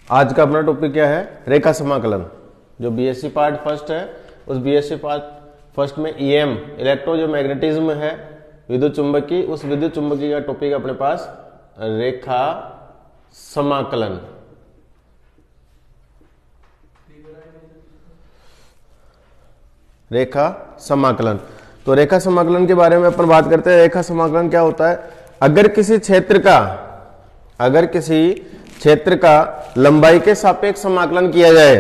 आज का अपना टॉपिक क्या है? रेखा समाकलन। जो बीएससी पार्ट फर्स्ट है, उस बीएससी पार्ट फर्स्ट में ईएम इलेक्ट्रो जो मैग्नेटिज्म है विद्युत चुंबकी, उस विद्युत चुंबकी का टॉपिक अपने पास रेखा समाकलन। रेखा समाकलन। तो रेखा समाकलन के बारे में अपन बात करते हैं। रेखा समाकलन क्या होता है? अगर किसी क्षेत्र का लंबाई के सापेक्ष समाकलन किया जाए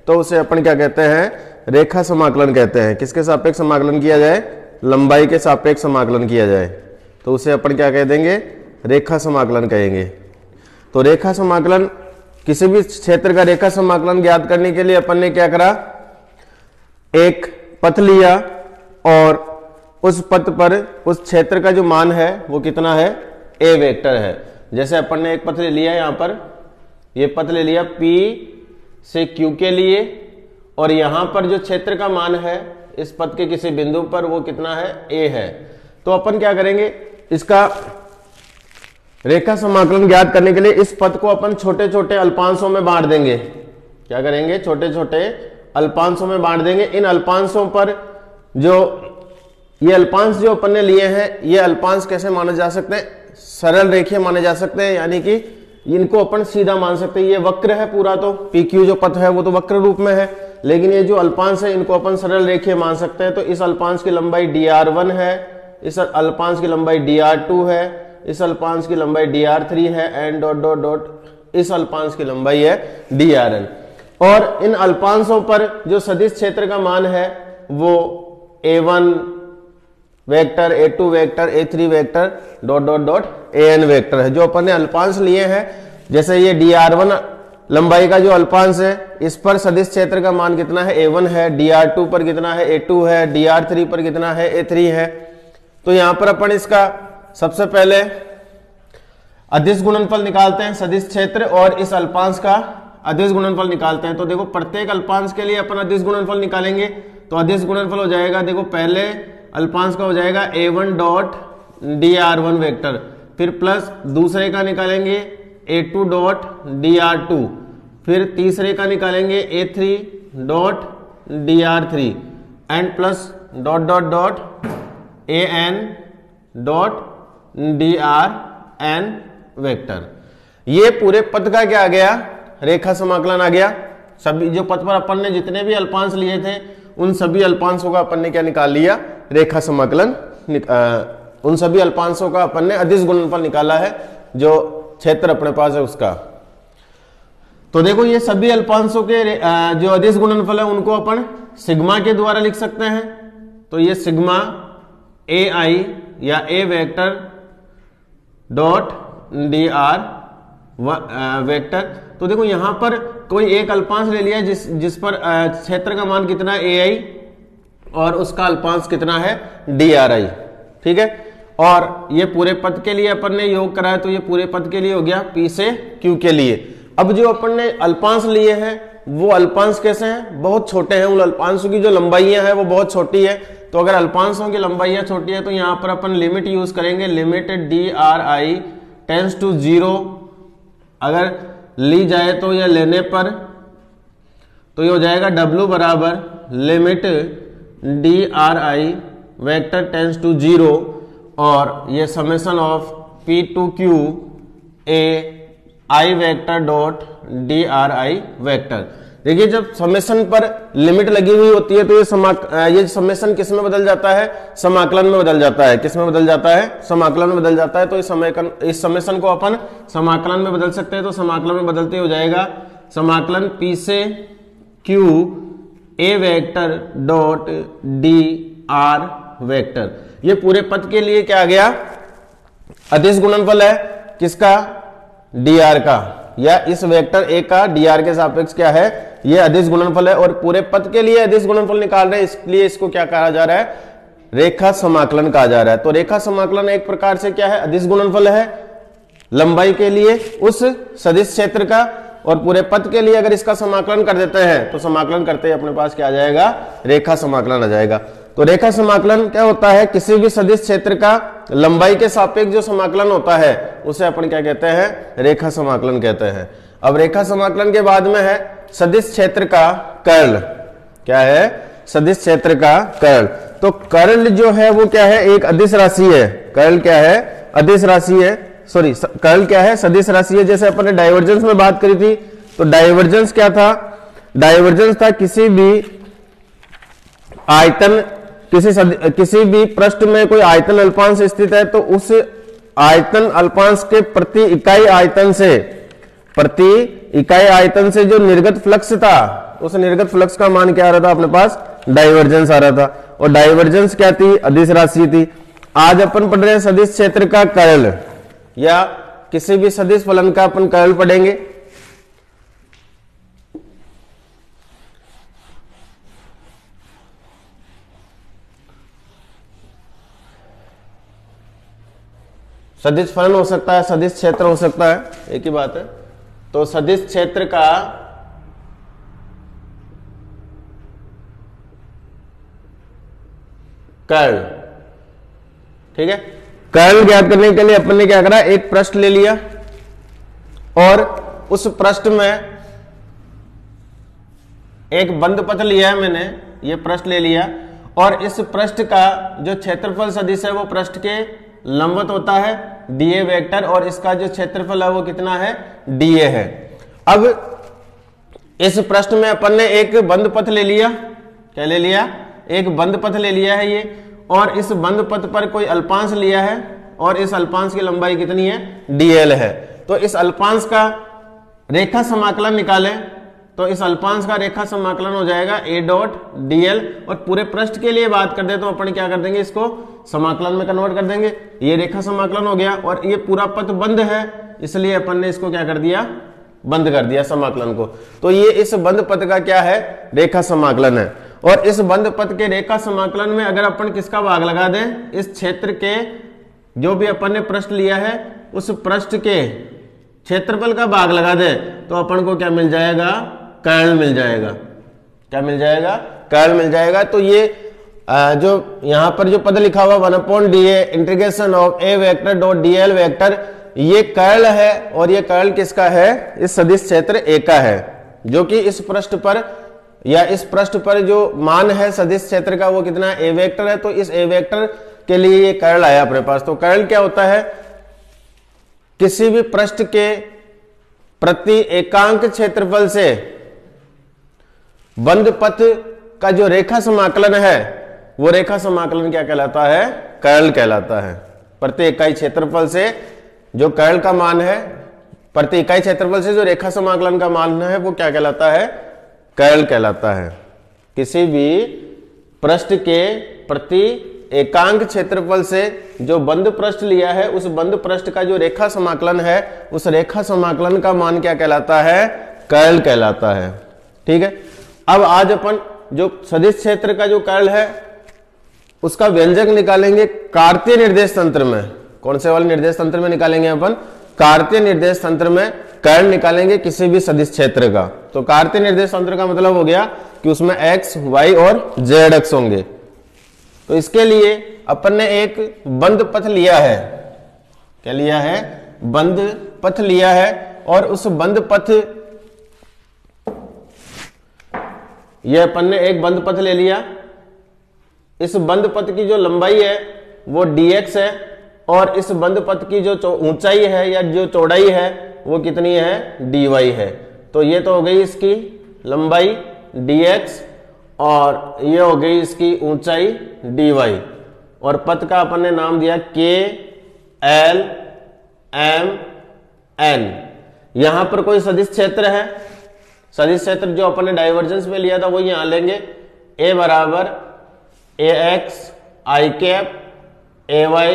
तो उसे अपन क्या कहते हैं? रेखा समाकलन कहते हैं। किसके सापेक्ष समाकलन किया जाए? लंबाई के सापेक्ष समाकलन किया जाए तो उसे अपन क्या कह देंगे? रेखा समाकलन कहेंगे। तो रेखा समाकलन, किसी भी क्षेत्र का रेखा समाकलन ज्ञात करने के लिए अपन ने क्या करा? एक पथ लिया और उस पथ पर उस क्षेत्र का जो मान है वो कितना है? ए वेक्टर है। जैसे अपन ने एक पथ ले लिया, यहां पर ये पथ ले लिया P से Q के लिए, और यहां पर जो क्षेत्र का मान है इस पथ के किसी बिंदु पर वो कितना है? A है। तो अपन क्या करेंगे? इसका रेखा समाकलन ज्ञात करने के लिए इस पथ को अपन छोटे छोटे अल्पांशों में बांट देंगे। क्या करेंगे? छोटे छोटे अल्पांशों में बांट देंगे। इन अल्पांशों पर जो ये अल्पांश जो अपन ने लिए हैं, ये अल्पांश कैसे माने जा सकते हैं? सरल रेखीय माने जा सकते हैं, यानी कि इनको अपन सीधा मान सकते हैं। ये वक्र है पूरा, तो PQ जो पथ है वो तो वक्र रूप में है, लेकिन ये जो अल्पांश है इनको अपन सरल रेखीय मान सकते हैं। तो इस अल्पांश की लंबाई dr1 है, इस अल्पांश की लंबाई dr2 है, इस अल्पांश की लंबाई dr3 है, एंड डॉट डॉट डॉट इस अल्पांश की लंबाई है drn। और इन अल्पांशों पर जो सदिश क्षेत्र का मान है वो A1 vector, A2 vector, A3 vector, dot dot dot AN vector है। जो अपन ने अल्पांश लिए हैं, जैसे ये dr1 लंबाई का जो अल्पांश है, इस पर सदिश क्षेत्र का मान कितना है? A1 है। dr2 पर कितना है? A2 है। dr3 पर कितना है? A3 है। तो यहां पर अपन इसका सबसे पहले अदिश गुणनफल निकालते हैं, सदिश क्षेत्र और इस अल्पांश का अदिश गुणनफल निकालते हैं। तो देखो, प्रत्येक अल्पांश के लिए अपन अदिश गुणनफल निकालेंगे। तो अदिश गुणनफल हो जाएगा, देखो पहले अल्पांश का हो जाएगा A1 डॉट dr1 वेक्टर, फिर प्लस दूसरे का निकालेंगे A2 डॉट dr2, फिर तीसरे का निकालेंगे A3 dot dr3, and plus dot dot dot AN dot drn vector. ये पूरे पथ का क्या आ गया? रेखा समाकलन आ गया। सभी जो पथ पर अपन ने जितने भी अल्पांश लिए थे उन सभी अल्पांशों का अपन ने क्या निकाल लिया? रेखा समाकलन। उन सभी अल्पांशों का अपन ने अदिश गुणनफल निकाला है, जो क्षेत्र अपने पास है उसका। तो देखो, ये सभी अल्पांशों के जो अदिश गुणनफल है उनको अपन सिग्मा के द्वारा लिख सकते हैं। तो ये सिग्मा AI या A vector dot dr vector. तो देखो, यहां पर कोई एक अल्पांश ले लिया जिस पर क्षेत्र का मान कितना है? AI, और उसका अल्पांश कितना है? dri। ठीक है। और ये पूरे पथ के लिए अपन ने योग करा है, तो ये पूरे पथ के लिए हो गया P से Q के लिए। अब जो अपन ने अल्पांश लिए हैं वो अल्पांश कैसे हैं? बहुत छोटे हैं। उन अल्पांशों की जो लंबाइयां हैं वो बहुत छोटी है। तो अगर अल्पांशों की लंबाइयां छोटी है तो यहां पर अपन लिमिट यूज करेंगे, लिमिट dri टेंड्स टू 0 अगर ली जाए तो यह लेने पर तो ये हो जाएगा W बराबर limit dri vector tends to 0, और ये summation of P to Q A I vector dot dri vector. देखिए, जब समेशन पर लिमिट लगी हुई होती है तो ये समेशन किस में बदल जाता है? समाकलन में बदल जाता है। किस में बदल जाता है? समाकलन में बदल जाता है। तो इस समेशन को अपन समाकलन में बदल सकते हैं। तो समाकलन में बदलते हो जाएगा समाकलन P से Q A vector dot dr vector. ये पूरे पथ के लिए क्या आ गया? अदिश गुणनफल है। किसका? dr का, या इस वेक्टर A का dr के सापेक्ष क्या है? ये अदिश गुणनफल है। और पूरे पथ के लिए अदिश गुणनफल निकाल रहे हैं, इसलिए इसको क्या कहा जा रहा है? रेखा समाकलन कहा जा रहा है। तो रेखा समाकलन एक प्रकार से क्या है? अदिश गुणनफल है लंबाई के लिए उस सदिश क्षेत्र का, और पूरे पथ के लिए अगर इसका समाकलन कर देते हैं तो समाकलन करते ही अपने पास क्या आ जाएगा? रेखा समाकलन आ जाएगा। तो रेखा समाकलन क्या होता है, किसी भी सदिश क्षेत्र का लंबाई के सापेक्ष जो समाकलन होता है उसे अपन क्या कहते हैं, रेखा समाकलन कहते हैं। अब रेखा समाकलन के बाद में है सदिश क्षेत्र का कर्ल। क्या है, सदिश क्षेत्र का कर्ल। तो कर्ल जो है वो क्या है, एक अदिश राशि है। कर्ल क्या है, अदिश राशि है, सॉरी कर्ल क्या है, सदिश राशि है। जैसे अपन ने डाइवर्जेंस में बात करी थी, तो डाइवर्जेंस क्या था, डाइवर्जेंस था किसी भी आयतन, किसी भी पृष्ठ में कोई आयतन अल्पांश स्थित है तो उस आयतन अल्पांश के प्रति इकाई आयतन से जो निर्गत फ्लक्स था, उस निर्गत फ्लक्स का मान क्या आ रहा था अपने पास, डाइवर्जेंस आ रहा था। और डाइवर्जेंस क्या थी, अदिश राशि थी। आज अपन पढ़ रहे हैं सदिश क्षेत्र का कर्ल, या किसी भी सदिश फलन का अपन कर्ल पढ़ेंगे। सदिश फलन हो सकता है, सदिश क्षेत्र हो सकता है, एक ही बात है। तो सदिश क्षेत्र का कर्ल, ठीक है। कर्ल ज्ञात करने के लिए अपन ने क्या करा, एक पृष्ठ ले लिया और उस पृष्ठ में एक बंद पथ लिया है मैंने, ये पृष्ठ ले लिया और इस पृष्ठ का जो क्षेत्रफल सदिश है वो पृष्ठ के लंबवत होता है डीए वेक्टर, और इसका जो क्षेत्रफल है वो कितना है, डीए है। अब इस पृष्ठ में अपन ने एक बंद पथ ले लिया, क्या ले लिया, एक बंद पथ ले लिया है ये, और इस बंद पथ पर कोई अल्पांश लिया है और इस अल्पांश की लंबाई कितनी है, डीएल है। तो इस अल्पांश का रेखा समाकलन निकालें, तो इस अल्पांश का रेखा समाकलन हो जाएगा ए डॉट डीएल, और पूरे पृष्ठ के लिए बात कर दे तो अपन क्या कर देंगे, इसको समाकलन में कन्वर्ट कर देंगे। ये रेखा समाकलन हो गया और ये पूरा पथ बंद है, इसलिए अपन ने इसको क्या कर दिया, बंद कर दिया समाकलन को। तो ये इस बंद पथ का क्या है, रेखा समाकलन है। और इस बंद पथ के रेखा समाकलन में अगर अपन किसका भाग लगा दें, इस क्षेत्र के जो भी अपन ने पृष्ठ लिया है उस पृष्ठ के क्षेत्रफल का भाग लगा दें, तो अपन को क्या मिल जाएगा, कर्ल मिल जाएगा। क्या मिल जाएगा, कर्ल मिल जाएगा। तो ये जो यहां पर जो पद लिखा हुआ 1/dA integration of A vector dot DL vector, ये कर्ल है। और ये कर्ल किसका है, इस सदिश क्षेत्र ए का है, जो कि इस पृष्ठ पर या इस पृष्ठ पर जो मान है सदिश क्षेत्र का वो कितना ए वेक्टर है। तो इस ए वेक्टर के लिए ये कर्ल आया अपने पास। तो कर्ल क्या होता है, किसी भी पृष्ठ के प्रति एकांक क्षेत्रफल से बंद पथ का जो रेखा समाकलन है वो रेखा समाकलन क्या कहलाता है, कर्ल कहलाता है। प्रति इकाई क्षेत्रफल से जो कर्ल का मान है, प्रति इकाई क्षेत्रफल से जो रेखा समाकलन का मान है वो क्या कहलाता है, कर्ल कहलाता है। किसी भी पृष्ठ के प्रति एकांक क्षेत्रफल से जो बंद पृष्ठ लिया है उस बंद पृष्ठ का जो रेखा समाकलन है उस रेखा समाकलन का मान क्या कहलाता है, कर्ल कहलाता है। ठीक है। अब आज अपन जो सदिश क्षेत्र का जो कर्ल है उसका व्यंजक निकालेंगे कार्तीय निर्देश तंत्र में। कौन से वाले निर्देश तंत्र में निकालेंगे अपन, कार्तीय निर्देश तंत्र में कर्ल निकालेंगे किसी भी सदिश क्षेत्र का। तो कार्तीय निर्देश तंत्र का मतलब हो गया कि उसमें x, y और z अक्ष होंगे। तो इसके लिए अपन ने एक बंद पथ लिया है। क्या लिया है, बंद पथ लिया है। और उस बंद पथ, यह अपन ने एक बंद पथ ले लिया। इस बंद पथ की जो लंबाई है वो dx है और इस बंद पथ की जो ऊंचाई है या जो चौड़ाई है वो कितनी है, dy है। तो ये तो हो गई इसकी लंबाई dx और ये हो गई इसकी ऊंचाई dy। और पथ का अपन ने नाम दिया k, l, m, n। यहां पर कोई सदिश क्षेत्र है। सदिश क्षेत्र जो अपन ने डाइवर्जेंस में लिया था वो यहां लेंगे। a बराबर ax i cap ay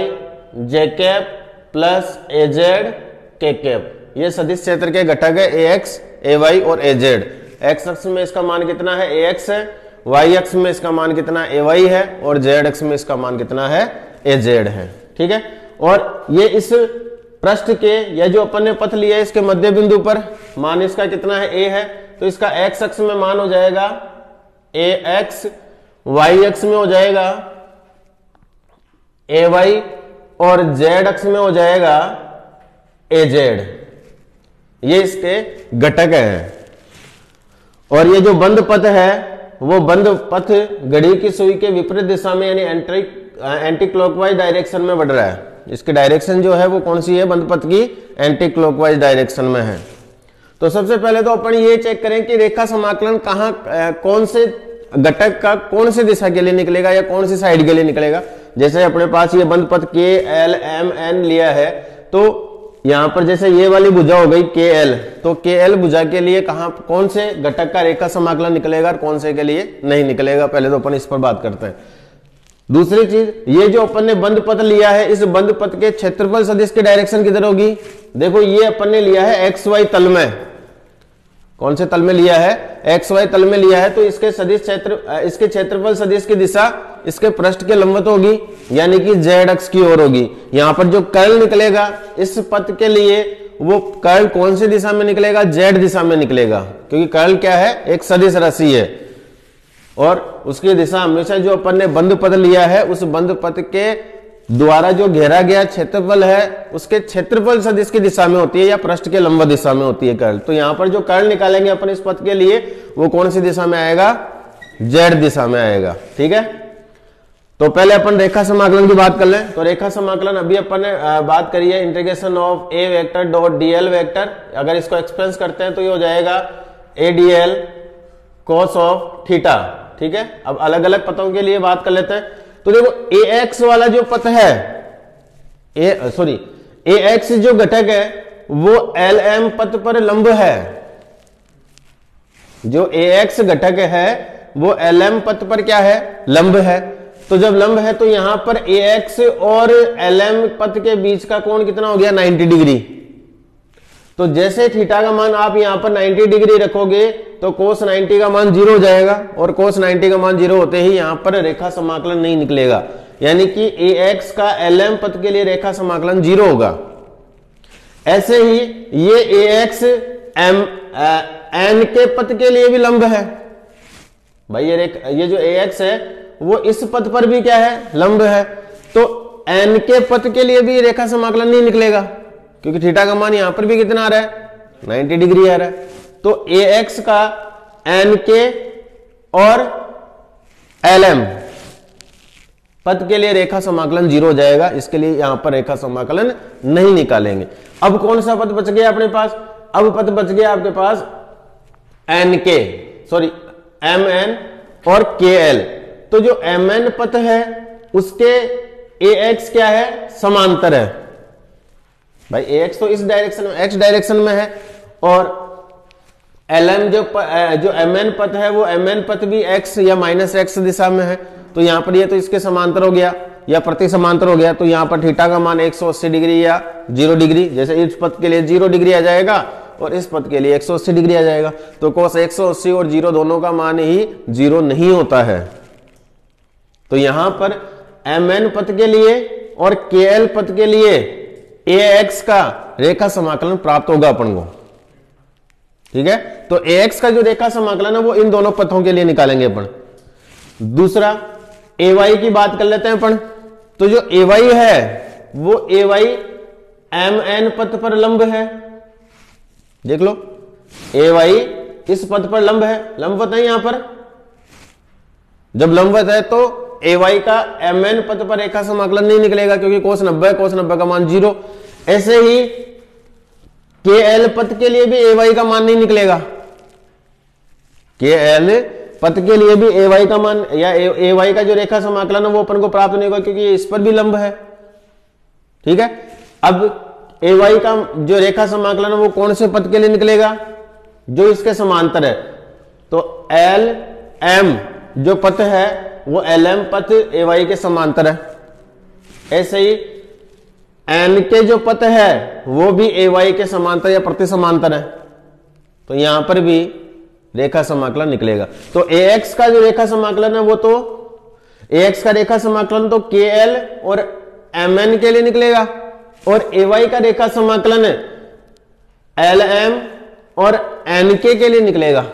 j cap plus az k cap. ये सदिश क्षेत्र के घटक है ax, ay और az। x अक्ष में इसका मान कितना है, ax है। y अक्ष में इसका मान कितना ay है और z अक्ष में इसका मान कितना है, az है। ठीक है। और ये इस पृष्ठ के या जो अपन ने पथ लिया है इसके मध्य बिंदु पर मान इसका कितना है, a है। तो इसका x अक्ष में मान हो जाएगा ax y अक्ष में हो जाएगा ay और z अक्ष में हो जाएगा az। ये इसके घटक है। और ये जो बंद पथ है वो बंद पथ घड़ी की सुई के विपरीत दिशा में यानी एंटी क्लॉकवाइज डायरेक्शन में बढ़ रहा है। इसकी डायरेक्शन जो है वो कौन सी है, बंद पथ की एंटी क्लॉकवाइज डायरेक्शन में है। तो सबसे पहले तो अपन ये चेक करें कि रेखा समाकलन कहां कौन से घटक का कौन सी दिशा के लिए निकलेगा या कौन सी साइड के लिए निकलेगा। जैसे अपने पास ये बंद पथ के एल एम एन लिया है, तो यहां पर जैसे ये वाली भुजा हो गई के एल, तो के एल भुजा के लिए कहां कौन से घटक का रेखा समाकलन निकलेगा और कौन से के लिए नहीं निकलेगा, पहले तो अपन इस पर बात करते हैं। दूसरी चीज, ये जो अपन ने बंद पथ लिया है, इस बंद पथ के क्षेत्रफल सदिश की डायरेक्शन किधर होगी। देखो ये अपन ने लिया है एक्स वाई तल में, कौन से तल में लिया है, एक्स वाई तल में लिया है, तो इसके सदिश इसके क्षेत्रफल सदिश की दिशा इसके पृष्ठ के लंबवत होगी, यानी कि जेड अक्ष की ओर होगी। यहां पर जो कर्ल निकलेगा इस पथ के लिए, वो कर्ल कौन सी दिशा में निकलेगा, जेड दिशा में निकलेगा, क्योंकि कर्ल क्या है, एक सदिश राशि है और उसकी दिशा हमेशा जो अपन ने बंद पथ लिया है उस बंद पथ के द्वारा जो घेरा गया क्षेत्रफल है उसके क्षेत्रफल सदिश की दिशा में होती है या पृष्ठ के लंबवत दिशा में होती है कर्ल। तो यहां पर जो कर्ल निकालेंगे अपन इस पथ के लिए वो कौन सी दिशा में आएगा, जेड दिशा में आएगा। ठीक है, तो पहले अपन रेखा समाकलन की बात कर लें। तो रेखा समाकलन अभी अपन ने बात करी है, integration of A vector dot DL vector. अगर इसको एक्सपेंस करते हैं तो ये हो जाएगा ए डीएल कॉस ऑफ थीटा। ठीक है, अब अलग अलग पथों के लिए बात कर लेते हैं। तो देखो ए एक्स वाला जो पथ है, ए एक्स जो घटक है वो एल एम पथ पर लंब है। जो ए एक्स घटक है वो एल एम पथ पर क्या है, लंब है। तो जब लंब है तो यहां पर ए एक्स और एल एम पथ के बीच का कोण कितना हो गया, 90 डिग्री। तो जैसे थीटा का मान आप यहां पर 90 डिग्री रखोगे तो कोस 90 का मान 0 हो जाएगा और कोस 90 का मान 0 होते ही यहां पर रेखा समाकलन नहीं निकलेगा, यानी कि ए एक्स का एल एम पथ के लिए रेखा समाकलन 0 होगा। ऐसे ही ये ए एक्स एम एन के पथ के लिए भी लंब है भाई। ये जो ए एक्स है वो इस पथ पर भी क्या है, लंब है। तो एन के पथ के लिए भी रेखा समाकलन नहीं निकलेगा, क्योंकि थीटा का मान यहां पर भी कितना आ रहा है, 90 डिग्री आ रहा है। तो ए एक्स का एन के और एल एम पथ के लिए रेखा समाकलन 0 हो जाएगा, इसके लिए यहां पर रेखा समाकलन नहीं निकालेंगे। अब कौन सा पथ बच गया अपने पास, अब पथ बच गया आपके पास एन के, सॉरी एम एन और के एल। तो जो एम एन पथ है उसके ए एक्स क्या है, समांतर है भाई। ए एक्स तो इस डायरेक्शन में, एक्स डायरेक्शन में है, और एल एम जो एम एन पथ है वो एम एन पथ भी एक्स या माइनस एक्स दिशा में है। तो यहां पर ये तो इसके समांतर हो गया या प्रति समांतर हो गया। तो यहां पर थीटा का मान 180 डिग्री या 0 डिग्री, जैसे इस पथ के लिए 0 डिग्री आ जाएगा और इस पथ के लिए 180 डिग्री आ जाएगा। तो कोस 180 और 0 दोनों का मान ही 0 नहीं होता है। तो यहां पर एम एन पथ के लिए और के एल पथ के लिए ए एक्स का रेखा समाकलन प्राप्त होगा अपन को। ठीक है, तो ए एक्स का जो रेखा समाकलन है वो इन दोनों पथों के लिए निकालेंगे अपन। दूसरा ए वाई की बात कर लेते हैं अपन। तो जो ए वाई है वो ए वाई एम एन पथ पर लंब है। देख लो, ए वाई इस पथ पर लंब है, लंबवत है यहां पर। जब लंबवत है तो ए वाई का एम एन पथ पर रेखा समाकलन नहीं निकलेगा, क्योंकि कोस 90, कोस 90 का मान 0। ऐसे ही के एल पथ के लिए भी ए वाई का मान नहीं निकलेगा। के एल पथ के लिए भी ए वाई का मान या ए वाई का जो रेखा समाकलन है वो अपन को प्राप्त नहीं होगा, क्योंकि इस पर भी लंब है। ठीक है, अब ए वाई का जो रेखा समाकलन है वो कौन से पथ के लिए निकलेगा, जो इसके समांतर है। तो एल एम जो पथ है वो एल एम पथ ए वाई के समांतर है। ऐसे ही एन के जो पथ है वो भी ए वाई के समांतर या प्रति समांतर है। तो यहां पर भी रेखा समाकलन निकलेगा। तो ए एक्स का जो रेखा समाकलन है वो तो ए एक्स का रेखा समाकलन तो के एल और एम एन के लिए निकलेगा, और ए वाई का रेखा समाकलन एल एम और एन के लिए निकलेगा।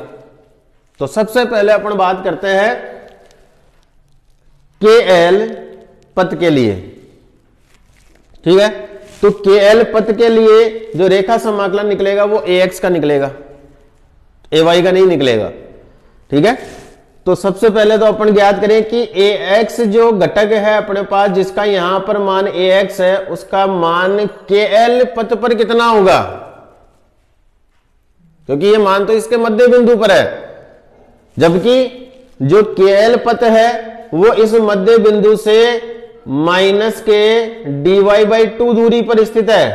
तो सबसे पहले अपन बात करते हैं के एल पथ के लिए, ठीक है। तो के एल पथ के लिए जो रेखा समाकलन निकलेगा वो ए एक्स का निकलेगा, ए वाई का नहीं निकलेगा, ठीक है। तो सबसे पहले तो अपन ज्ञात करें कि ए एक्स जो घटक है अपने पास, जिसका यहां पर मान ए एक्स है, उसका मान के एल पथ पर कितना होगा, क्योंकि ये मान तो इसके मध्य बिंदु पर है, जबकि जो के एल पथ है वो इस मध्य बिंदु से माइनस के dy/2 दूरी पर स्थित है,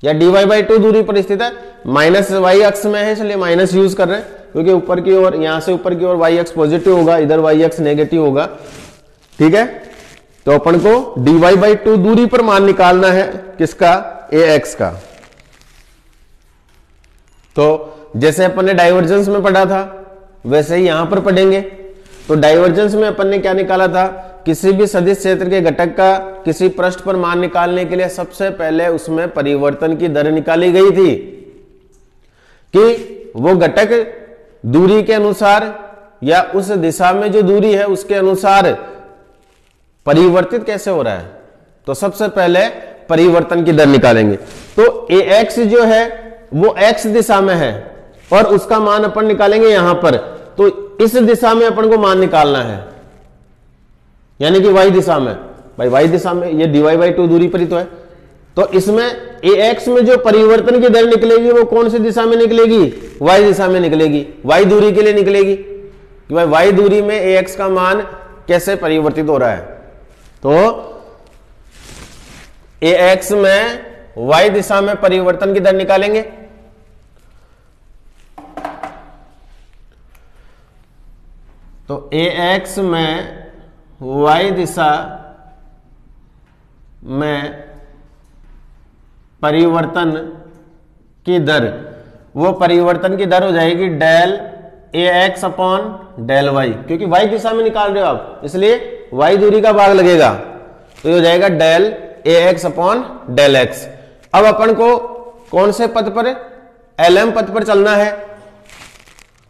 या dy/2 दूरी पर स्थित है। माइनस वाई अक्ष में है इसलिए माइनस यूज कर रहे हैं, क्योंकि ऊपर की ओर, यहां से ऊपर की ओर वाई अक्ष पॉजिटिव होगा, इधर वाई अक्ष नेगेटिव होगा, ठीक है। तो अपन को dy/2 दूरी पर मान निकालना है किसका, ए एक्स का। तो जैसे अपन ने डाइवर्जेंस में पढ़ा था वैसे ही यहां पर पढ़ेंगे। तो डाइवर्जेंस में अपन ने क्या निकाला था, किसी भी सदिश क्षेत्र के घटक का किसी पृष्ठ पर मान निकालने के लिए सबसे पहले उसमें परिवर्तन की दर निकाली गई थी कि वो घटक दूरी के अनुसार या उस दिशा में जो दूरी है उसके अनुसार परिवर्तित कैसे हो रहा है। तो सबसे पहले परिवर्तन की दर निकालेंगे। तो ए एक्स जो है वो एक्स दिशा में है और उसका मान अपन निकालेंगे यहां पर। तो इस दिशा में अपन को मान निकालना है, यानी कि वाई दिशा में। भाई वाई दिशा में ये dy/2 दूरी पर ही तो है। तो इसमें ए एक्स में जो परिवर्तन की दर निकलेगी वो कौन सी दिशा में निकलेगी, वाई दिशा में निकलेगी, वाई दूरी के लिए निकलेगी कि भाई वाई दूरी में ए एक्स का मान कैसे परिवर्तित हो रहा है। तो ए एक्स में वाई दिशा में परिवर्तन की दर निकालेंगे। तो ए एक्स में वाई दिशा में परिवर्तन की दर, वो परिवर्तन की दर हो जाएगी del A X upon del Y, क्योंकि वाई दिशा में निकाल रहे हो आप, इसलिए वाई दूरी का भाग लगेगा। तो ये हो जाएगा del A X upon del x. अब अपन को कौन से पथ पर, एल एम पथ पर चलना है,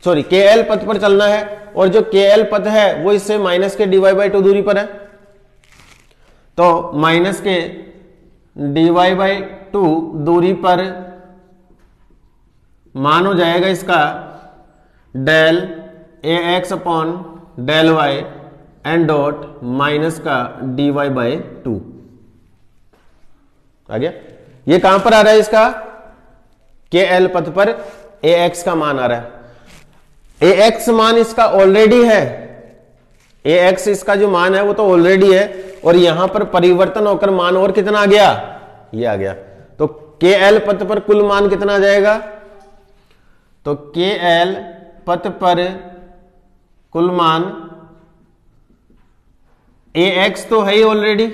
सॉरी के एल पथ पर चलना है, और जो के एल पथ है वो इससे माइनस के dy/2 दूरी पर है। तो माइनस के dy/2 दूरी पर मान हो जाएगा इसका del A X upon del Y and dot minus का dy/2 आ गया। ये कहां पर आ रहा है, इसका के एल पथ पर ए एक्स का मान आ रहा है। ए एक्स मान इसका ऑलरेडी है, ए एक्स इसका जो मान है वो तो ऑलरेडी है, और यहां पर परिवर्तन होकर मान और कितना आ गया, ये आ गया। तो के एल पथ पर कुल मान कितना आ जाएगा, तो के एल पथ पर कुल मान ए एक्स तो है ही ऑलरेडी,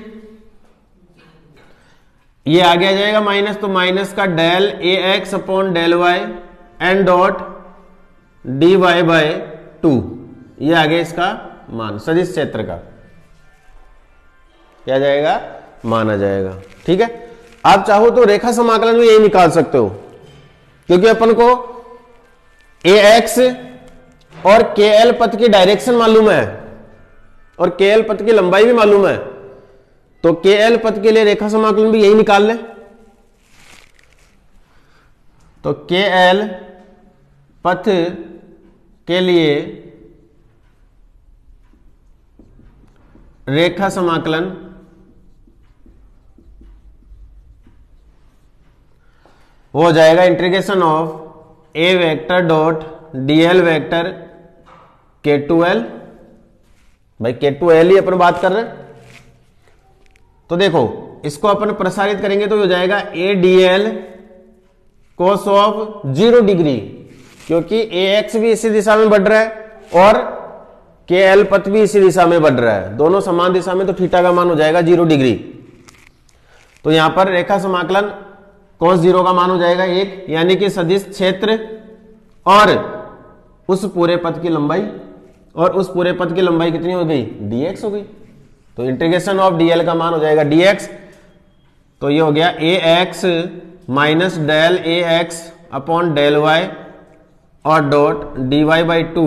ये आगे आ जाएगा माइनस, तो माइनस का del A X upon del Y and dot dy/2, ये आ गया इसका मान सदिश क्षेत्र का, क्या जाएगा, मान आ जाएगा। ठीक है। आप चाहो तो रेखा समाकलन में यही निकाल सकते हो, क्योंकि अपन को ए एक्स और के एल पथ की डायरेक्शन मालूम है और के एल पथ की लंबाई भी मालूम है। तो के एल पथ के लिए रेखा समाकलन भी यही निकाल ले। तो के एल पथ के लिए रेखा समाकलन हो जाएगा integration of A vector dot DL vector K2L। भाई K2L ही अपन बात कर रहे हैं। तो देखो इसको अपन प्रसारित करेंगे तो हो जाएगा ए dl cos ऑफ 0 डिग्री, क्योंकि ए एक्स भी इसी दिशा में बढ़ रहा है और के एल पथ भी इसी दिशा में बढ़ रहा है, दोनों समान दिशा में, तो थीटा का मान हो जाएगा 0 डिग्री। तो यहां पर रेखा समाकलन cos 0 का मान हो जाएगा 1, यानी कि सदिश क्षेत्र और उस पूरे पथ की लंबाई, और उस पूरे पथ की लंबाई कितनी हो गई, dx हो गई। तो इंटीग्रेशन ऑफ dl का मान हो जाएगा dx। तो ये हो गया ए X minus del A X upon del Y और डॉट dy/2,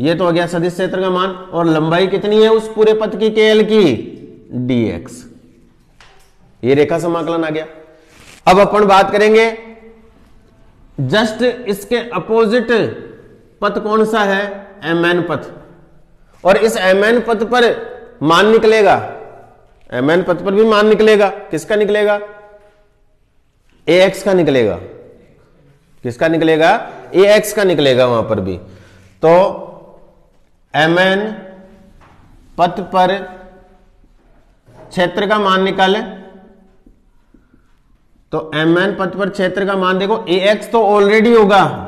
ये तो हो गया सदिश क्षेत्र का मान, और लंबाई कितनी है उस पूरे पथ की KL की dx, ये रेखा समाकलन आ गया। अब अपन बात करेंगे जस्ट इसके अपोजिट पथ कौन सा है, mn पथ, और इस mn पथ पर मान निकलेगा, mn पथ पर भी मान निकलेगा, किसका निकलेगा, ax का निकलेगा, किसका निकलेगा, ax का निकलेगा वहां पर भी। तो mn पथ पर क्षेत्र का मान निकालें, तो mn पथ पर क्षेत्र का मान देखो, ax तो ऑलरेडी होगा,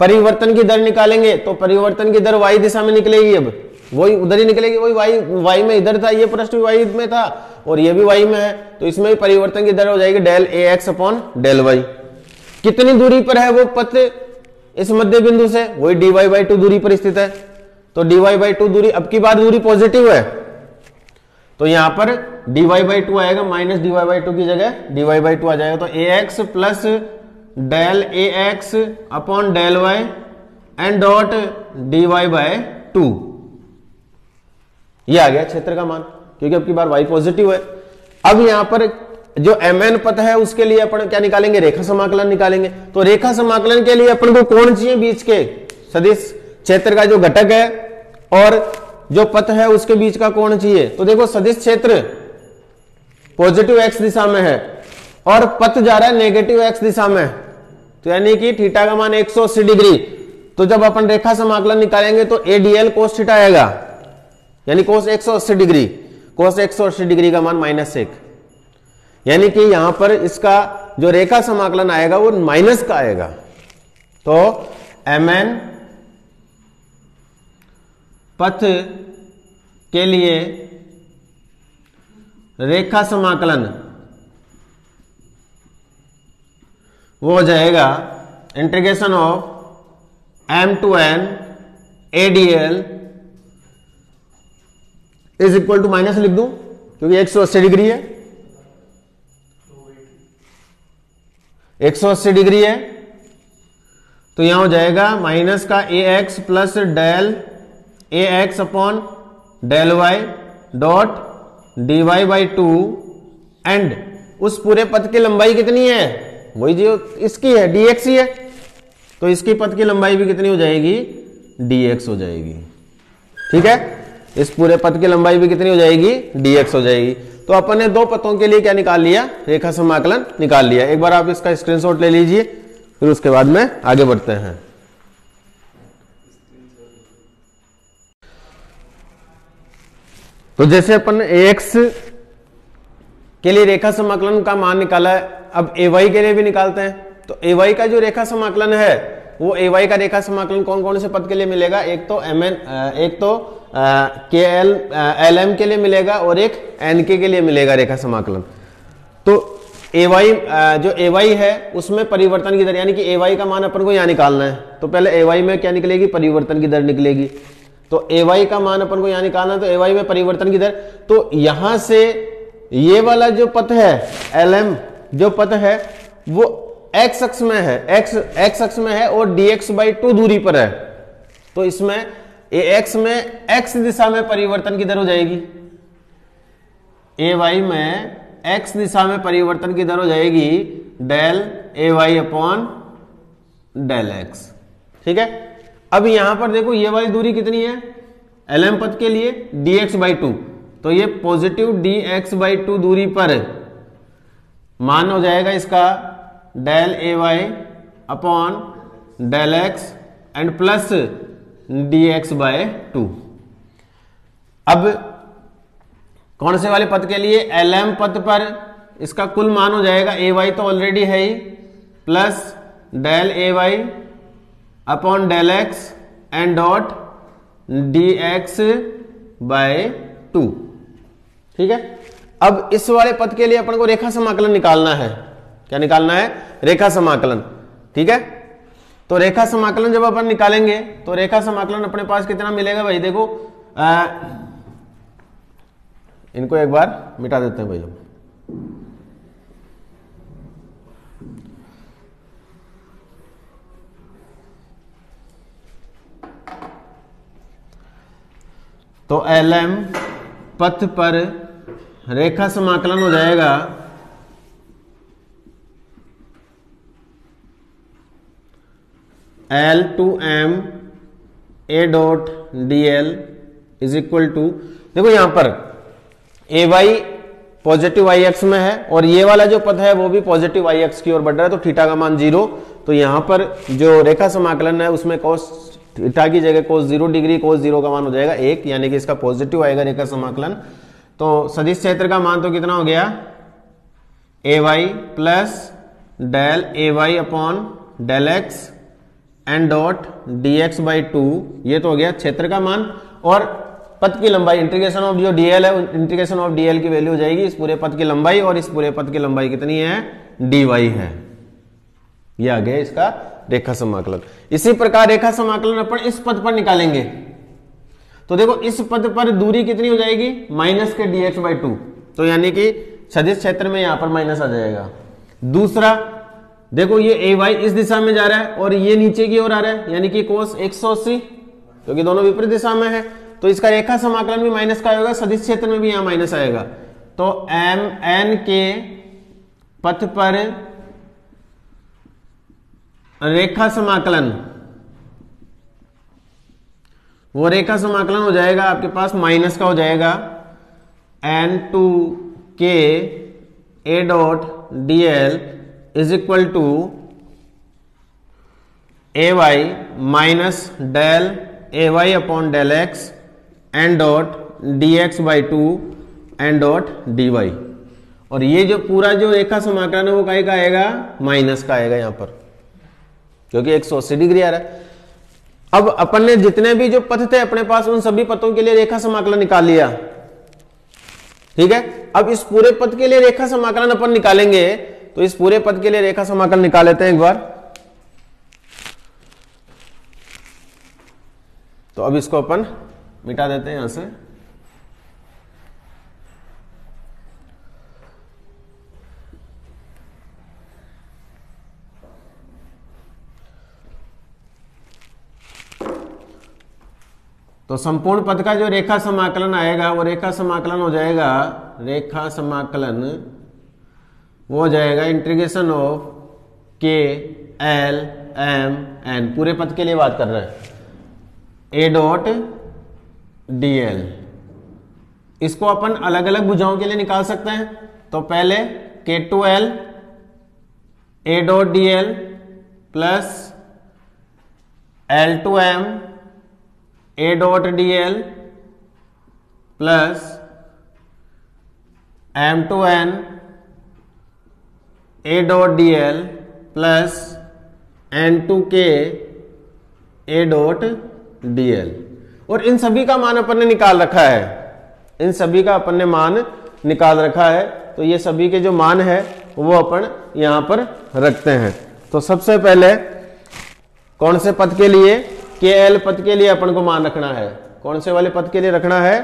परिवर्तन की दर निकालेंगे तो परिवर्तन की दर y दिशा में निकलेगी, अब वही उधर ही निकलेगी, वही y में इधर था, ये पृष्ठ भी y में था और ये भी y में है, तो इसमें भी परिवर्तन की दर हो जाएगी del ax upon del y। कितनी दूरी पर है वो पथ इस मध्य बिंदु से, वही dy/2 दूरी पर स्थित है, तो dy/2 दूरी, अब की बार दूरी पॉजिटिव है तो यहां पर dy/2 आएगा, माइनस dy/2 की जगह dy/2 आ जाएगा, तो ax plus del ax upon del y and dot dy/2, ये आ गया क्षेत्र का मान, क्योंकि अब की बार y पॉजिटिव है। अब यहां पर जो mn पथ है उसके लिए अपन क्या निकालेंगे, रेखा समाकलन निकालेंगे। तो रेखा समाकलन के लिए अपन को कौन चाहिए, बीच के सदिश क्षेत्र का जो घटक है और जो पथ है उसके बीच का कोण चाहिए। तो देखो सदिश क्षेत्र पॉजिटिव x दिशा में है और पथ जा रहा है नेगेटिव x दिशा में, तो यानी कि थीटा का मान 180 डिग्री। तो जब अपन रेखा समाकलन निकालेंगे तो ADL cos थीटा आएगा, यानी cos 180 डिग्री, cos 180 डिग्री का मान -1, यानी कि यहां पर इसका जो रेखा समाकलन आएगा वो माइनस का आएगा। तो mn पथ के लिए रेखा समाकलन वो हो जाएगा integration of m to n ADL is equal to, minus लिख दूं क्योंकि 180 डिग्री है, 180 डिग्री है, तो यहां हो जाएगा माइनस का ax plus del ax upon del y dot dy/2 and उस पूरे पथ की लंबाई कितनी है, वही जो इसकी है dx ही है, तो इसकी पथ की लंबाई भी कितनी हो जाएगी, dx हो जाएगी। ठीक है, इस पूरे पथ की लंबाई भी कितनी हो जाएगी, dx हो जाएगी। तो अपन ने दो पथों के लिए क्या निकाल लिया, रेखा समाकलन निकाल लिया। एक बार आप इसका स्क्रीनशॉट ले लीजिए, फिर उसके बाद में आगे बढ़ते हैं। तो जैसे अपन ax के लिए रेखा समाकलन का मान निकाला है, अब ay के लिए भी निकालते हैं। तो ay का जो रेखा समाकलन है वो ay का रेखा समाकलन कौन कौन से पद के लिए मिलेगा, एक तो mn, एक तो lm के लिए मिलेगा और एक nk के लिए मिलेगा रेखा समाकलन। तो ay जो ay है उसमें परिवर्तन की दर, यानी कि ay का मान अपन को यहां निकालना है, तो पहले ay में क्या निकलेगी, परिवर्तन की दर निकलेगी। तो ay का मान अपन को यहां निकालना है, तो ay में परिवर्तन की दर, तो यहां से ये वाला जो पथ है lm जो पथ है वो x अक्ष में है, x अक्ष में है और dx/2 दूरी पर है, तो इसमें ax में x दिशा में परिवर्तन की दर हो जाएगी, ay में x दिशा में परिवर्तन की दर हो जाएगी del ay upon del x। ठीक है, अब यहां पर देखो ये वाली दूरी कितनी है lm पथ के लिए, dx/2, तो ये पॉजिटिव dx/2 दूरी पर मान हो जाएगा इसका del ay upon del x and plus dx/2। अब कौन से वाले पद के लिए, lm पद पर इसका कुल मान हो जाएगा, ay तो ऑलरेडी है ही, plus del ay upon del x and dot dx/2। ठीक है, अब इस वाले पद के लिए अपन को रेखा समाकलन निकालना है। क्या निकालना है, रेखा समाकलन। ठीक है, तो रेखा समाकलन जब अपन निकालेंगे तो रेखा समाकलन अपने पास कितना मिलेगा भाई, देखो इनको एक बार मिटा देते हैं भाई हम। तो LM पथ पर रेखा समाकलन हो जाएगा L to M A dot DL is equal to, देखो यहां पर AY पॉजिटिव y एक्स में है और ये वाला जो पथ है वो भी पॉजिटिव y एक्स की ओर बढ़ रहा है, तो थीटा का मान 0। तो यहां पर जो रेखा समाकलन है उसमें cos थीटा की जगह cos 0 डिग्री, cos 0 का मान हो जाएगा 1, यानी कि इसका पॉजिटिव आएगा रेखा समाकलन। तो सदिश क्षेत्र का मान तो कितना हो गया, AY plus del AY upon del X and dot dx by 2, ये तो हो गया क्षेत्र का मान। और पथ की लंबाई इंटीग्रेशन ऑफ जो dl है, इंटीग्रेशन ऑफ dl की वैल्यू हो जाएगी इस पूरे पथ की लंबाई, और इस पूरे पथ की लंबाई कितनी है, dy है। ये आ गया इसका रेखा समाकलन। इसी प्रकार रेखा समाकलन अपन इस पथ पर निकालेंगे। तो देखो इस पथ पर दूरी कितनी हो जाएगी, माइनस के dx बाई 2, तो यानी कि सदिश क्षेत्र में यहां पर माइनस आ जाएगा। दूसरा देखो ये AY इस दिशा में जा रहा है और ये नीचे की ओर आ रहा है, यानी कि cos 180, क्योंकि दोनों विपरीत दिशा में है, तो इसका रेखा समाकलन भी माइनस का होगा, सदिश क्षेत्र में भी यहां माइनस आएगा। तो MN के पथ पर रेखा समाकलन, वो रेखा समाकलन हो जाएगा आपके पास माइनस का हो जाएगा N2 के A dot DL is equal to AY minus del AY upon del X and dot dx by 2 and dot dy। और ये जो पूरा जो रेखा समाकलन है वो का आएगा, माइनस का आएगा यहां पर, क्योंकि 180 डिग्री आ रहा है। अब अपन ने जितने भी जो पथ थे अपने पास उन सभी पथों के लिए रेखा समाकलन निकाल लिया, ठीक है। अब इस पूरे पथ के लिए रेखा समाकलन अपन निकालेंगे, तो इस पूरे पथ के लिए रेखा समाकलन निकाल लेते हैं एक बार। तो अब इसको अपन मिटा देते हैं यहां से। तो संपूर्ण पथ का जो रेखा समाकलन आएगा वो रेखा समाकलन हो जाएगा, रेखा समाकलन वो हो जाएगा इंटीग्रेशन ऑफ के एल एम एन, पूरे पथ के लिए बात कर रहे हैं, ए डॉट डी एल। इसको अपन अलग अलग भुजाओं के लिए निकाल सकते हैं। तो पहले K to L A dot D L plus L to M A dot D L plus M to N A dot D L plus N to K A dot D L. और इन सभी का मान अपन ने निकाल रखा है, इन सभी का अपन ने मान निकाल रखा है। तो ये सभी के जो मान है वो अपन यहां पर रखते हैं। तो सबसे पहले कौन से पथ के लिए, के एल पथ के लिए अपन को मान रखना है, कौन से वाले पथ के लिए रखना है,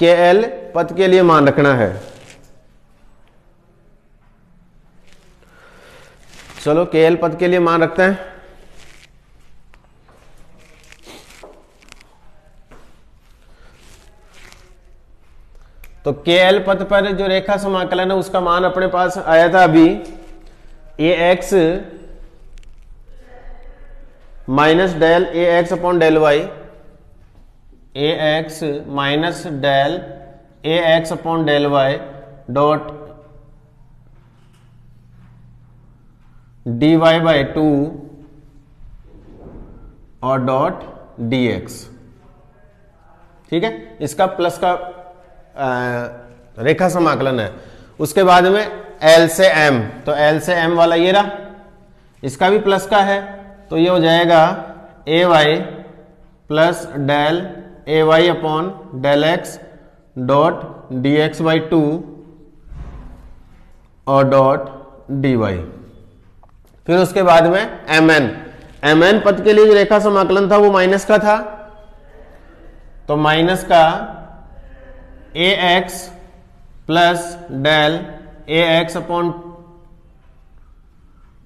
के एल पथ के लिए मान रखना है। चलो के एल पथ के लिए मान रखते हैं। तो के एल पथ पर जो रेखा समाकलन है उसका मान अपने पास आया था अभी, A X minus del A X upon del Y, A X minus del A X upon del Y dot D Y by 2 और डॉट डी एक्स, ठीक है। इसका प्लस का रेखा समाकलन है। उसके बाद में एल से एम, तो एल से एम वाला ये रहा, इसका भी प्लस का है, तो ये हो जाएगा A Y plus del A Y upon del X dot D X by 2 और डॉट डी वाई। फिर उसके बाद में एम एन, एम एन पद के लिए जो रेखा समाकलन था वो माइनस का था, तो माइनस का A X plus del A X upon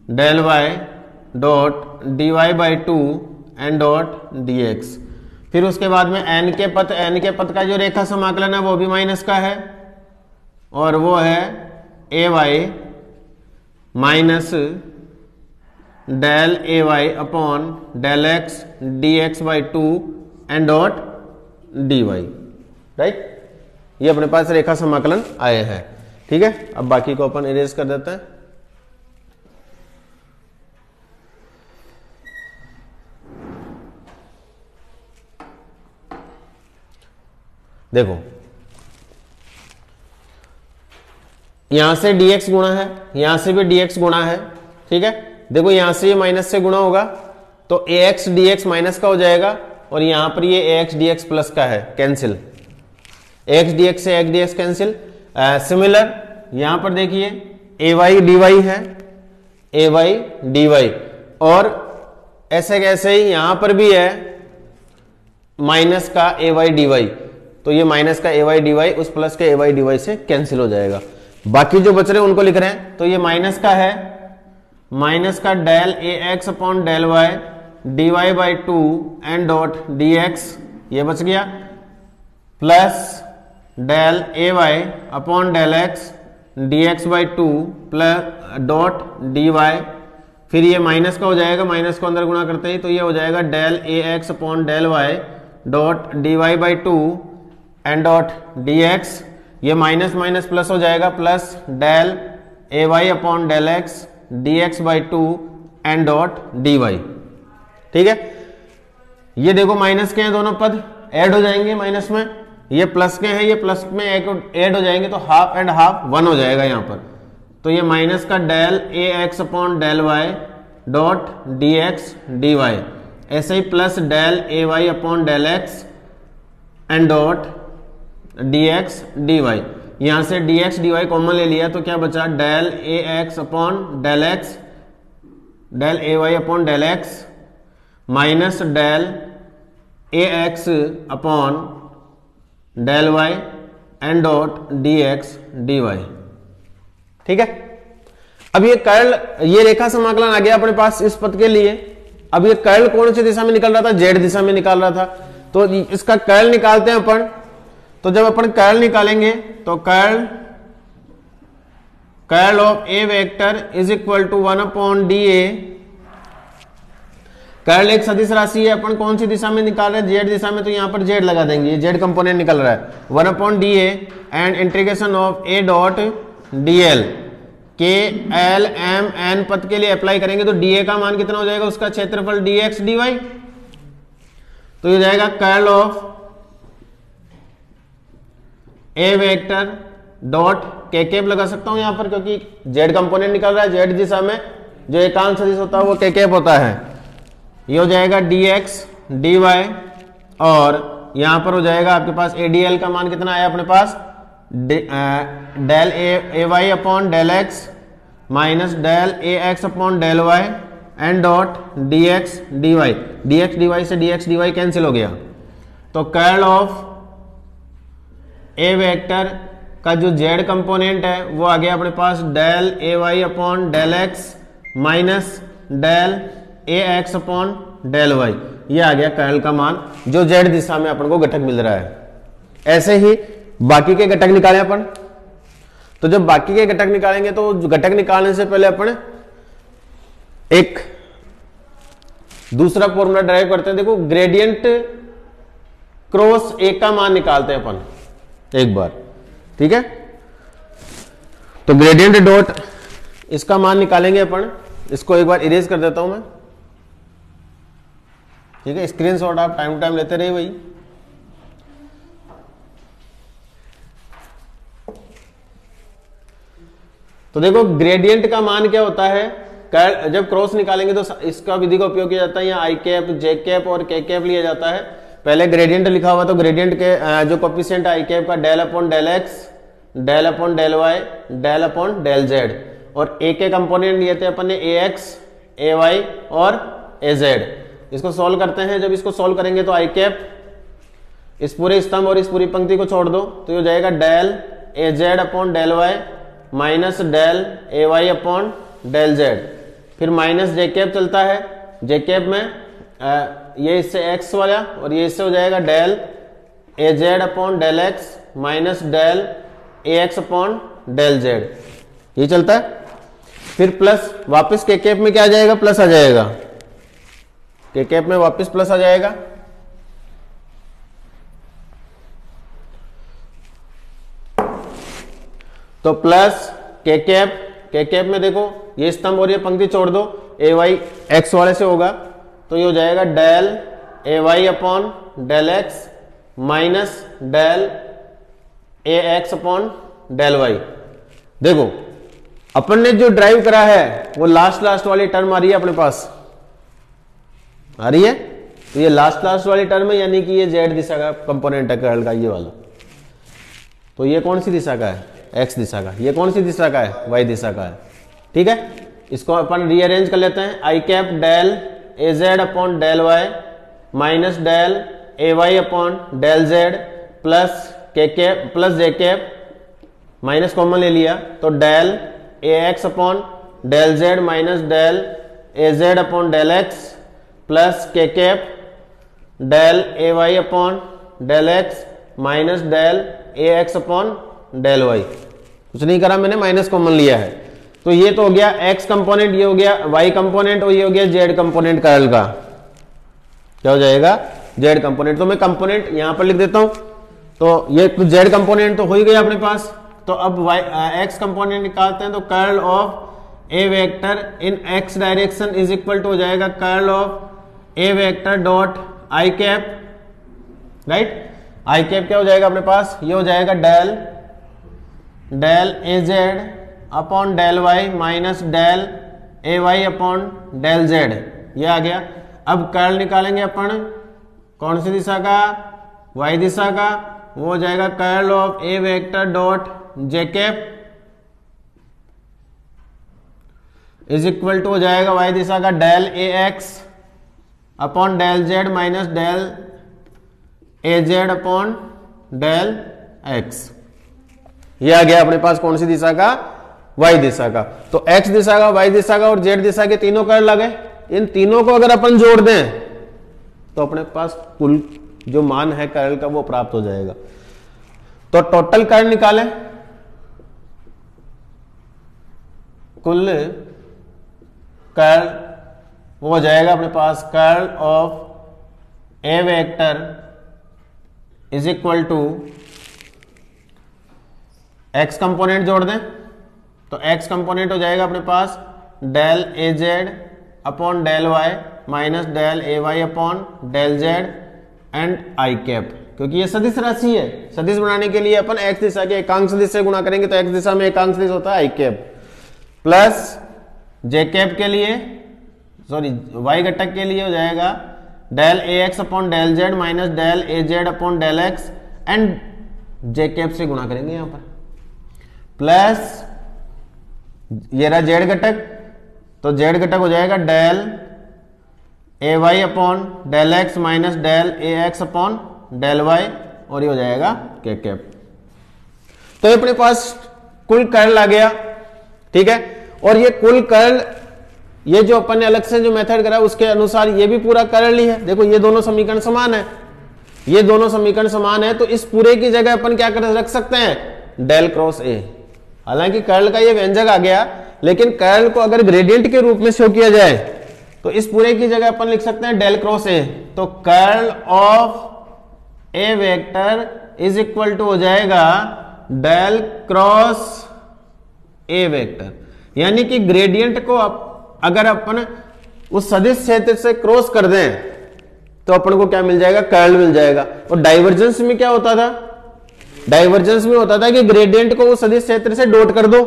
del Y dot D Y by 2 and dot D X. फिर उसके बाद में n के पथ का जो रेखा समाकलन है वो भी माइनस का है, और वो है A Y minus del A Y upon del X D X by two and dot D Y, right. ये अपने पास रेखा समाकलन आए हैं, ठीक है। अब बाकी को अपन इरेज कर देते हैं। देखो यहां से dx गुणा है, यहां से भी dx गुणा है, ठीक है। देखो यहां से ये माइनस से गुणा होगा तो ax dx माइनस का हो जाएगा, और यहां पर ये ax dx प्लस का है, कैंसिल। ax dx से ax dx कैंसिल। सिमिलर यहां पर देखिए ay dy है, ay dy, और ऐसे कैसे ही यहां पर भी है माइनस का ay dy, तो ये माइनस का ay dy उस प्लस के ay dy से कैंसिल हो जाएगा। बाकी जो बच रहे हैं उनको लिख रहे हैं, तो ये माइनस का है, माइनस का del A X upon del Y D Y by two and dot D X, ये बच गया, plus del A Y upon del X D X by two plus dot D Y, फिर ये minus का हो जाएगा, minus को अंदर गुणा करते ही तो ये हो जाएगा del A X upon del Y dot D Y by two and dot D X, ये माइनस माइनस प्लस हो जाएगा, plus del A Y upon del X D X by two and dot D Y, ठीक है। ये देखो minus के हैं दोनों पद, ऐड हो जाएंगे माइनस में, ये प्लस के हैं, ये प्लस में ऐड हो जाएंगे तो हाफ एंड हाफ 1 हो जाएगा यहां पर, तो ये माइनस का del A X upon del Y dot D X D Y, ऐसे ही plus del A Y upon del X and dot D X D Y, यहां से D X D Y common ले लिया तो क्या बचा, del A X upon del X del A Y upon del X minus del A X upon del Y and dot D X D Y, ठीक है। अब ये कर्ल, ये रेखा समाकलन आ गया अपने पास इस पद के लिए। अब ये कर्ल कौन सी दिशा में निकल रहा था, जेड दिशा में निकाल रहा था, तो इसका कर्ल निकालते हैं अपन। तो जब अपन कर्ल निकालेंगे तो curl of A vector is equal to 1 upon D A, curl एक सदिश राशि है, अपन कौन सी दिशा में निकाल रहे हैं, जेड दिशा में, तो यहां पर जेड लगा देंगे, ये जेड कंपोनेंट निकल रहा है, 1 upon D A and integration of A dot D L, के एल एम एन पद के लिए अप्लाई करेंगे तो डी ए का मान कितना हो जाएगा, उसका क्षेत्रफल डी एक्स डी वाई, तो ये जाएगा curl of A vector dot के कैप लगा सकता हूं यहां पर, क्योंकि जेड कंपोनेंट निकल रहा है, जेड दिशा में जो एकांक सदिश होता है वो के कैप होता है, ये हो जाएगा डी एक्स डी वाई, और यहां पर हो जाएगा आपके पास ए डी एल का मान कितना आया अपने पास, del A Y upon del X minus del A X upon del Y and dot D X D Y, D X D Y से D X D Y cancel हो गया, तो कर्ल ऑफ ए वेक्टर का जो Z component है वो आ गया अपने पास del A Y upon del X minus del A X upon del Y, ये आ गया कर्ल का मान जो जेड दिशा में अपन को घटक मिल रहा है। ऐसे ही बाकी के घटक निकालें अपन, तो जब बाकी के घटक निकालेंगे तो घटक निकालने से पहले अपन एक दूसरा फॉर्मूला ड्राइव करते हैं। देखो ग्रेडियंट क्रॉस ए का मान निकालते हैं अपन एक बार, ठीक है। तो ग्रेडियंट डॉट इसका मान निकालेंगे अपन, इसको एक बार इरेज कर देता हूं मैं, ठीक है। स्क्रीनशॉट आप टाइम टू टाइम लेते रहिए भाई। तो देखो ग्रेडियंट का मान क्या होता है, जब क्रॉस निकालेंगे तो इसका विधि का उपयोग किया जाता है, यहाँ आई कैप जे कैप और के कैप लिया जाता है। पहले ग्रेडियंट लिखा हुआ तो ग्रेडियंट के जो कोफिशिएंट आई कैप का del upon del X, del upon del Y, del upon del Z, और ए के कंपोनेंट लिए थे अपन ने ए एक्स ए वाई और ए जेड। इसको सॉल्व करते हैं, जब इसको सॉल्व करेंगे तो आई कैप इस पूरे स्तंभ और इस पूरी पंक्ति को छोड़ दो तो ये हो जाएगा del A Z upon del Y minus del A Y upon del Z, फिर माइनस जे कैप चलता है, जे कैप में ये इससे x वाला और ये इससे हो जाएगा del A Z upon del X minus del A X upon del Z, ये चलता है। फिर प्लस वापस के कैप में क्या आ जाएगा, प्लस आ जाएगा, के कैप में वापस प्लस आ जाएगा। तो प्लस के कैप में देखो ये स्तंभ और ये पंक्ति छोड़ दो, ए वाई एक्स वाले से होगा, तो ये हो जाएगा del A Y upon del X minus del A X upon del Y. देखो अपन ने जो ड्राइव करा है वो लास्ट वाली टर्म आ रही है अपने पास, आ रही है, तो ये लास्ट वाली टर्म है, यानी कि ये जेड दिशा का कंपोनेंट है कर्ल का, ये वाला। तो ये कौन सी दिशा का है, एक्स दिशा का। ये कौन सी दिशा का है, वाई दिशा का है। ठीक है, इसको अपन रीअरेंज कर लेते हैं। I cap del A Z upon del Y minus del A Y upon del Z plus K cap plus J cap, minus common ले लिया तो del A X upon del Z minus del A Z upon del X plus K cap del A Y upon del X minus del A X upon del Y. कुछ नहीं करा मैंने, minus common लिया है। तो ये तो हो गया एक्स कंपोनेंट, ये हो गया वाई कंपोनेंट और ये हो गया जेड कंपोनेंट कर्ल का। क्या हो जाएगा, जेड कंपोनेंट। तो मैं कंपोनेंट यहां पर लिख देता हूं। तो ये तो जेड कंपोनेंट तो हो ही गया अपने पास। तो अब वाई एक्स कंपोनेंट निकालते हैं, तो curl of A vector in X direction is equal to हो जाएगा curl of A vector dot I cap, right. I cap क्या हो जाएगा अपने पास, ये हो जाएगा del A Z upon del Y minus del A Y upon del Z, ये आ गया। अब कर्ल निकालेंगे अपन कौन सी दिशा का, वाई दिशा का, वो हो जाएगा curl of A vector dot J cap is equal to हो जाएगा वाई दिशा का del A X upon del Z minus del A Z upon del X. ये आ गया अपने पास कौन सी दिशा का, वाई दिशा का। तो एक्स दिशा का, वाई दिशा का और जेड दिशा के तीनों कर्ल आ गए। इन तीनों को अगर अपन जोड़ दें तो अपने पास कुल जो मान है कर्ल का वो प्राप्त हो जाएगा। तो टोटल कर्ल निकालें, कुल कर्ल वो हो जाएगा अपने पास curl of A vector is equal to X component जोड़ दें, तो एक्स कंपोनेंट हो जाएगा अपने पास del A Z upon del Y minus del A Y upon del Z and I cap. क्योंकि ये सदिश राशि है, सदिश बनाने के लिए अपन एक्स दिशा के एकांक सदिश से गुणा करेंगे, तो एक्स दिशा में एकांक सदिश होता है I cap, plus J cap के लिए सॉरी वाई घटक के लिए हो जाएगा del A X upon del Z minus del A Z upon del X and J cap से गुणा करेंगे यहां पर, प्लस ये रहा जेड घटक, तो जेड घटक हो जाएगा del A Y upon del X minus del A X upon del Y और ये हो जाएगा के कैप। तो ये अपने पास कुल कर्ल आ गया, ठीक है। और ये कुल कर्ल, ये जो अपन ने अलग से जो मेथड करा उसके अनुसार ये भी पूरा कर्ल ही है। देखो ये दोनों समीकरण समान है, ये दोनों समीकरण समान है, तो इस पूरे की जगह अपन क्या कर रख सकते हैं, डेल क्रॉस ए। हालांकि कर्ल का ये व्यंजक आ गया, लेकिन कर्ल को अगर ग्रेडियंट के रूप में शो किया जाए तो इस पूरे की जगह अपन लिख सकते हैं डेल क्रॉस ए। तो curl of A vector is equal to हो जाएगा डेल क्रॉस ए वेक्टर, यानी कि ग्रेडियंट को अगर अपन उस सदिश क्षेत्र से क्रॉस कर दें तो अपन को क्या मिल जाएगा, कर्ल मिल जाएगा। और डाइवर्जेंस में क्या होता था, डाइवर्जेंस में होता था कि ग्रेडियंट को उस सदिश क्षेत्र से डॉट कर दो,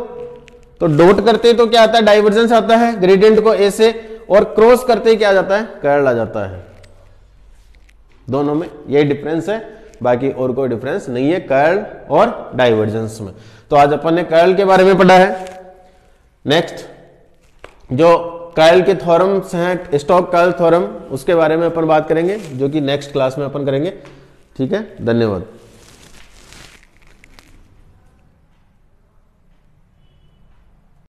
तो डॉट करते तो क्या आता है, डाइवर्जेंस आता है ग्रेडियंट को ए से, और क्रॉस करते क्या आ जाता है, कर्ल आ जाता है। दोनों में यही डिफरेंस है, बाकी और कोई डिफरेंस नहीं है कर्ल और डाइवर्जेंस में। तो आज अपन ने कर्ल के बारे में पढ़ा है। नेक्स्ट जो कर्ल के थ्योरम्स हैं, स्टोक्स कर्ल थ्योरम, उसके बारे में अपन बात करेंगे, जो कि नेक्स्ट क्लास में अपन करेंगे। ठीक है, धन्यवाद।